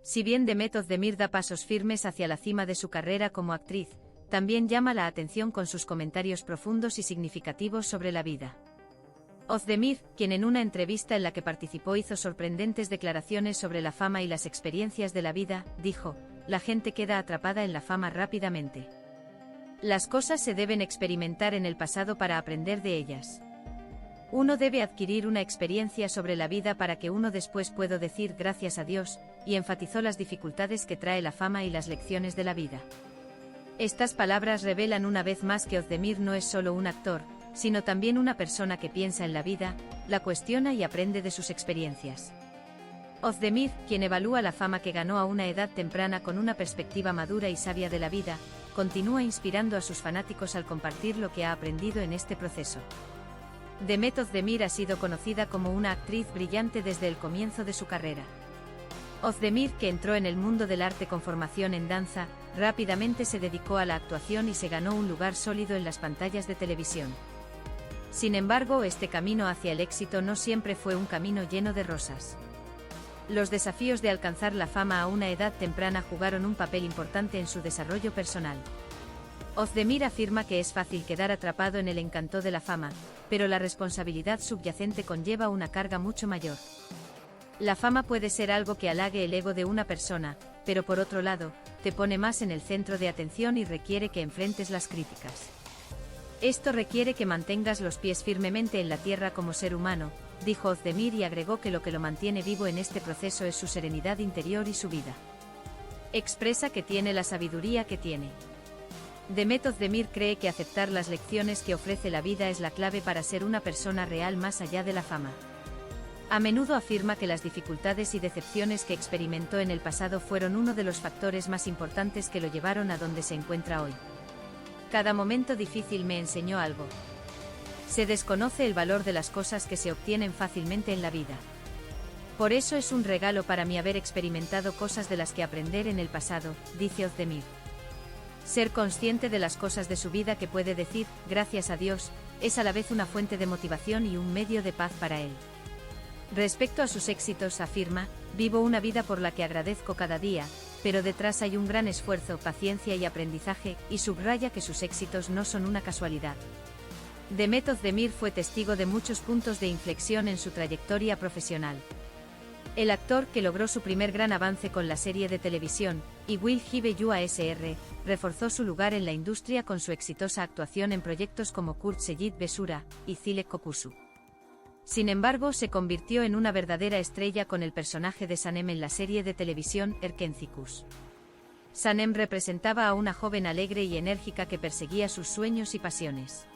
Si bien Demet Özdemir da pasos firmes hacia la cima de su carrera como actriz, también llama la atención con sus comentarios profundos y significativos sobre la vida. Özdemir, quien en una entrevista en la que participó hizo sorprendentes declaraciones sobre la fama y las experiencias de la vida, dijo: "La gente queda atrapada en la fama rápidamente. Las cosas se deben experimentar en el pasado para aprender de ellas. Uno debe adquirir una experiencia sobre la vida para que uno después pueda decir gracias a Dios", y enfatizó las dificultades que trae la fama y las lecciones de la vida. Estas palabras revelan una vez más que Özdemir no es solo un actor, sino también una persona que piensa en la vida, la cuestiona y aprende de sus experiencias. Özdemir, quien evalúa la fama que ganó a una edad temprana con una perspectiva madura y sabia de la vida, continúa inspirando a sus fanáticos al compartir lo que ha aprendido en este proceso. Demet Özdemir ha sido conocida como una actriz brillante desde el comienzo de su carrera. Özdemir, que entró en el mundo del arte con formación en danza, rápidamente se dedicó a la actuación y se ganó un lugar sólido en las pantallas de televisión. Sin embargo, este camino hacia el éxito no siempre fue un camino lleno de rosas. Los desafíos de alcanzar la fama a una edad temprana jugaron un papel importante en su desarrollo personal. Özdemir afirma que es fácil quedar atrapado en el encanto de la fama, pero la responsabilidad subyacente conlleva una carga mucho mayor. La fama puede ser algo que halague el ego de una persona, pero por otro lado, te pone más en el centro de atención y requiere que enfrentes las críticas. Esto requiere que mantengas los pies firmemente en la tierra como ser humano, dijo Özdemir, y agregó que lo mantiene vivo en este proceso es su serenidad interior y su vida. Expresa que tiene la sabiduría que tiene. Demet Özdemir cree que aceptar las lecciones que ofrece la vida es la clave para ser una persona real más allá de la fama. A menudo afirma que las dificultades y decepciones que experimentó en el pasado fueron uno de los factores más importantes que lo llevaron a donde se encuentra hoy. Cada momento difícil me enseñó algo. Se desconoce el valor de las cosas que se obtienen fácilmente en la vida. Por eso es un regalo para mí haber experimentado cosas de las que aprender en el pasado, dice Özdemir. Ser consciente de las cosas de su vida que puede decir, gracias a Dios, es a la vez una fuente de motivación y un medio de paz para él. Respecto a sus éxitos afirma, vivo una vida por la que agradezco cada día, pero detrás hay un gran esfuerzo, paciencia y aprendizaje, y subraya que sus éxitos no son una casualidad. Demet Özdemir fue testigo de muchos puntos de inflexión en su trayectoria profesional. El actor, que logró su primer gran avance con la serie de televisión, I Will Give You a Sr., reforzó su lugar en la industria con su exitosa actuación en proyectos como Kurt Seyit Besura y Zilek Kokusu. Sin embargo, se convirtió en una verdadera estrella con el personaje de Sanem en la serie de televisión Erkencikus. Sanem representaba a una joven alegre y enérgica que perseguía sus sueños y pasiones.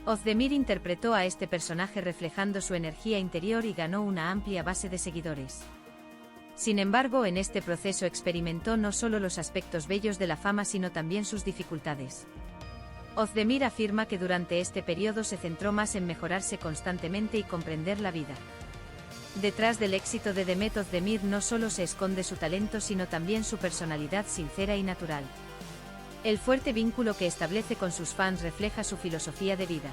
Özdemir interpretó a este personaje reflejando su energía interior y ganó una amplia base de seguidores. Sin embargo, en este proceso experimentó no solo los aspectos bellos de la fama sino también sus dificultades. Özdemir afirma que durante este periodo se centró más en mejorarse constantemente y comprender la vida. Detrás del éxito de Demet Özdemir no solo se esconde su talento sino también su personalidad sincera y natural. El fuerte vínculo que establece con sus fans refleja su filosofía de vida.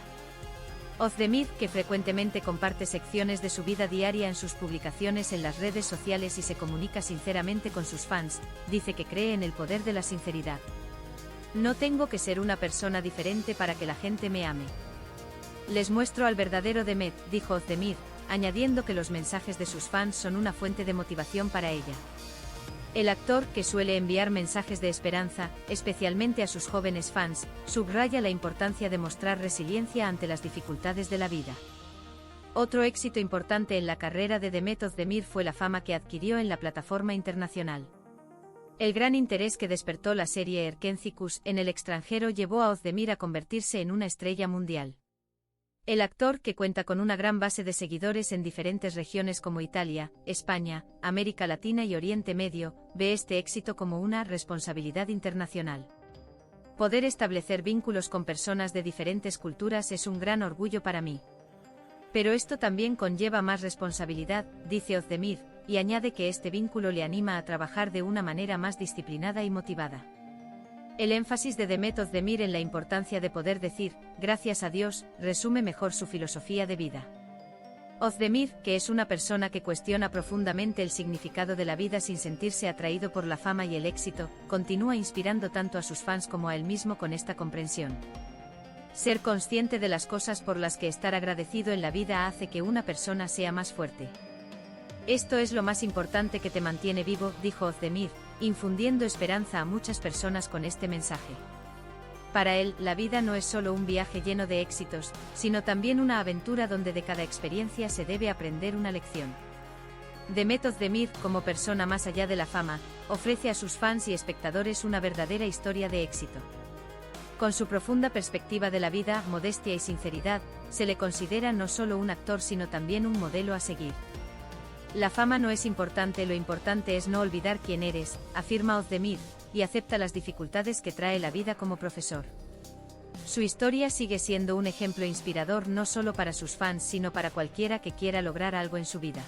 Özdemir, que frecuentemente comparte secciones de su vida diaria en sus publicaciones en las redes sociales y se comunica sinceramente con sus fans, dice que cree en el poder de la sinceridad. No tengo que ser una persona diferente para que la gente me ame. Les muestro al verdadero Demet, dijo Özdemir, añadiendo que los mensajes de sus fans son una fuente de motivación para ella. El actor, que suele enviar mensajes de esperanza, especialmente a sus jóvenes fans, subraya la importancia de mostrar resiliencia ante las dificultades de la vida. Otro éxito importante en la carrera de Demet Özdemir fue la fama que adquirió en la plataforma internacional. El gran interés que despertó la serie Erkencikus en el extranjero llevó a Özdemir a convertirse en una estrella mundial. El actor, que cuenta con una gran base de seguidores en diferentes regiones como Italia, España, América Latina y Oriente Medio, ve este éxito como una responsabilidad internacional. Poder establecer vínculos con personas de diferentes culturas es un gran orgullo para mí. Pero esto también conlleva más responsabilidad, dice Özdemir, y añade que este vínculo le anima a trabajar de una manera más disciplinada y motivada. El énfasis de Demet Özdemir en la importancia de poder decir, gracias a Dios, resume mejor su filosofía de vida. Özdemir, que es una persona que cuestiona profundamente el significado de la vida sin sentirse atraído por la fama y el éxito, continúa inspirando tanto a sus fans como a él mismo con esta comprensión. Ser consciente de las cosas por las que estar agradecido en la vida hace que una persona sea más fuerte. Esto es lo más importante que te mantiene vivo, dijo Özdemir, infundiendo esperanza a muchas personas con este mensaje. Para él, la vida no es solo un viaje lleno de éxitos, sino también una aventura donde de cada experiencia se debe aprender una lección. Demet Özdemir, como persona más allá de la fama, ofrece a sus fans y espectadores una verdadera historia de éxito. Con su profunda perspectiva de la vida, modestia y sinceridad, se le considera no solo un actor sino también un modelo a seguir. La fama no es importante, lo importante es no olvidar quién eres, afirma Özdemir, y acepta las dificultades que trae la vida como profesor. Su historia sigue siendo un ejemplo inspirador no solo para sus fans sino para cualquiera que quiera lograr algo en su vida.